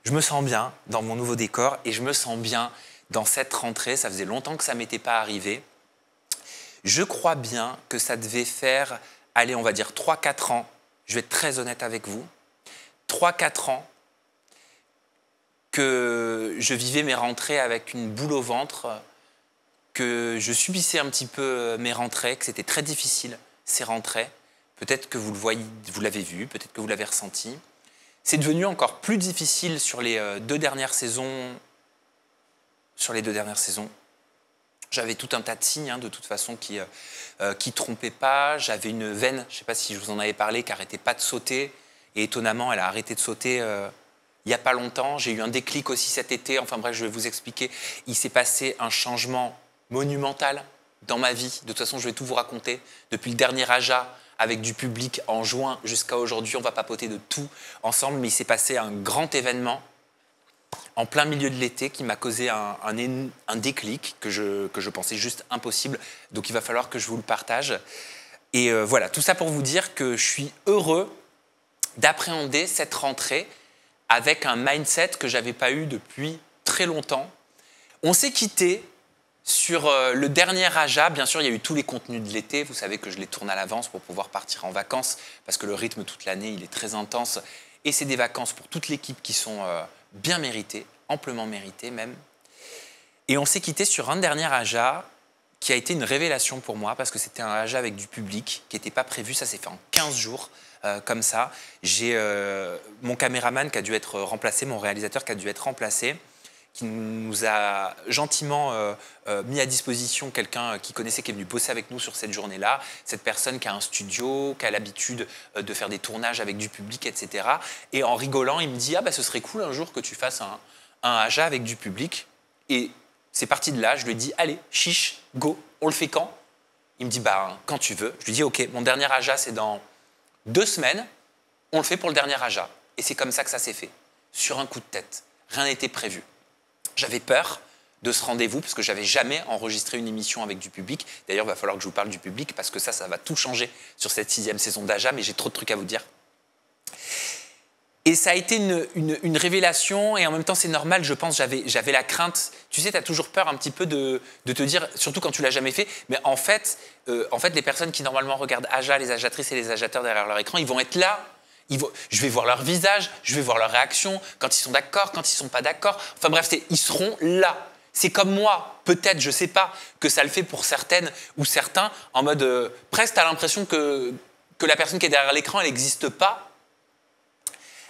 Je me sens bien dans mon nouveau décor et je me sens bien dans cette rentrée. Ça faisait longtemps que ça ne m'était pas arrivé. Je crois bien que ça devait faire, allez, on va dire 3-4 ans. Je vais être très honnête avec vous. 3-4 ans que je vivais mes rentrées avec une boule au ventre, que je subissais un petit peu mes rentrées, que c'était très difficile, ces rentrées. Peut-être que vous le voyez, vous l'avez vu, peut-être que vous l'avez ressenti. C'est devenu encore plus difficile sur les deux dernières saisons. J'avais tout un tas de signes, de toute façon, qui trompaient pas. J'avais une veine, je ne sais pas si je vous en avais parlé, qui n'arrêtait pas de sauter. Et étonnamment, elle a arrêté de sauter il n'y a pas longtemps. J'ai eu un déclic aussi cet été. Enfin bref, je vais vous expliquer. Il s'est passé un changement monumental dans ma vie. De toute façon, je vais tout vous raconter. Depuis le dernier Aja, avec du public en juin jusqu'à aujourd'hui, on va papoter de tout ensemble. Mais il s'est passé un grand événement en plein milieu de l'été qui m'a causé un déclic que je pensais juste impossible. Donc il va falloir que je vous le partage. Et voilà, tout ça pour vous dire que je suis heureux d'appréhender cette rentrée avec un mindset que je n'avais pas eu depuis très longtemps. On s'est quitté sur le dernier Aja. Bien sûr, il y a eu tous les contenus de l'été. Vous savez que je les tourne à l'avance pour pouvoir partir en vacances parce que le rythme toute l'année, il est très intense. Et c'est des vacances pour toute l'équipe qui sont bien méritées, amplement méritées même. Et on s'est quitté sur un dernier Aja qui a été une révélation pour moi parce que c'était un Aja avec du public qui n'était pas prévu. Ça s'est fait en 15 jours. Comme ça, j'ai mon caméraman qui a dû être remplacé, mon réalisateur qui a dû être remplacé, qui nous a gentiment mis à disposition quelqu'un qui connaissait, qui est venu bosser avec nous sur cette journée-là. Cette personne qui a un studio, qui a l'habitude de faire des tournages avec du public, etc. Et en rigolant, il me dit « Ah bah ce serait cool un jour que tu fasses un Aja avec du public. » Et c'est parti de là, je lui ai dit « Allez, chiche, go, on le fait quand ?» Il me dit « Bah quand tu veux. » Je lui dis « Ok, mon dernier Aja c'est dans 2 semaines, on le fait pour le dernier Aja. » Et c'est comme ça que ça s'est fait, sur un coup de tête. Rien n'était prévu. J'avais peur de ce rendez-vous parce que je n'avais jamais enregistré une émission avec du public. D'ailleurs, il va falloir que je vous parle du public parce que ça va tout changer sur cette 6e saison d'Aja, mais j'ai trop de trucs à vous dire. Et ça a été une révélation et en même temps, c'est normal, je pense, j'avais la crainte. Tu sais, tu as toujours peur un petit peu de te dire, surtout quand tu ne l'as jamais fait, mais en fait, les personnes qui normalement regardent Aja, les Ajatrices et les Ajateurs derrière leur écran, ils vont être là. Je vais voir leur visage, je vais voir leur réaction, quand ils sont d'accord, quand ils ne sont pas d'accord. Enfin bref, ils seront là. C'est comme moi, peut-être, je ne sais pas, que ça le fait pour certaines ou certains, en mode presque tu as l'impression que la personne qui est derrière l'écran, elle n'existe pas.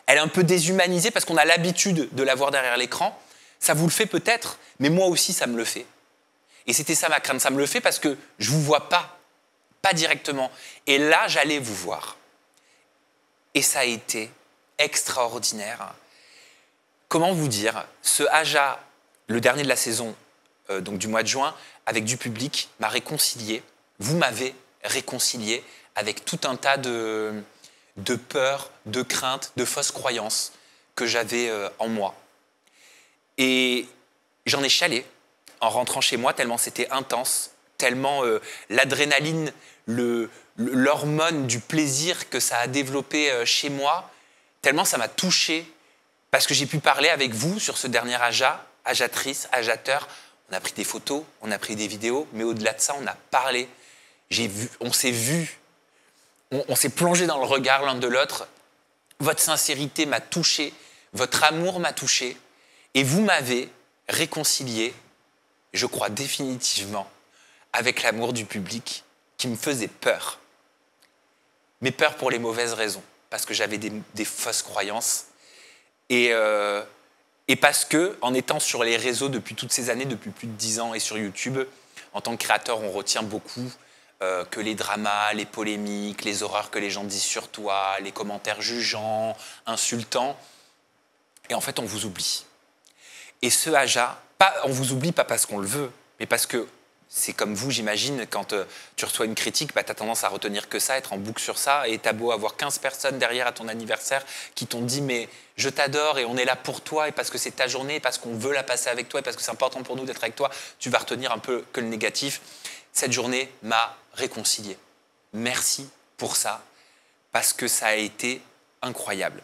Elle est un peu déshumanisée parce qu'on a l'habitude de la voir derrière l'écran. Ça vous le fait peut-être, mais moi aussi, ça me le fait. Et c'était ça ma crainte. Ça me le fait parce que je ne vous vois pas directement. Et là, j'allais vous voir. Et ça a été extraordinaire. Comment vous dire, ce Aja, le dernier de la saison, donc du mois de juin, avec du public, m'a réconcilié. Vous m'avez réconcilié avec tout un tas de peurs, de craintes, de fausses croyances que j'avais en moi. Et j'en ai chialé en rentrant chez moi tellement c'était intense, tellement l'adrénaline, l'hormone du plaisir que ça a développé chez moi, tellement ça m'a touché parce que j'ai pu parler avec vous sur ce dernier Aja, Ajatrice, Ajateur. On a pris des photos, on a pris des vidéos, mais au-delà de ça, on a parlé. On s'est vu. On s'est plongé dans le regard l'un de l'autre. Votre sincérité m'a touché, votre amour m'a touché, et vous m'avez réconcilié, je crois définitivement, avec l'amour du public qui me faisait peur. Mais peur pour les mauvaises raisons, parce que j'avais des fausses croyances, et parce que, en étant sur les réseaux depuis toutes ces années, depuis plus de 10 ans, et sur YouTube, en tant que créateur, on retient beaucoup que les dramas, les polémiques, les horreurs que les gens disent sur toi, les commentaires jugeants, insultants. Et en fait, on vous oublie. Et ce Aja, on vous oublie pas parce qu'on le veut, mais parce que c'est comme vous, j'imagine, quand tu reçois une critique, tu as tendance à retenir que ça, être en boucle sur ça, et tu as beau avoir 15 personnes derrière à ton anniversaire qui t'ont dit « mais je t'adore et on est là pour toi, et parce que c'est ta journée, et parce qu'on veut la passer avec toi, et parce que c'est important pour nous d'être avec toi, tu vas retenir un peu que le négatif ». Cette journée m'a réconcilié. Merci pour ça, parce que ça a été incroyable.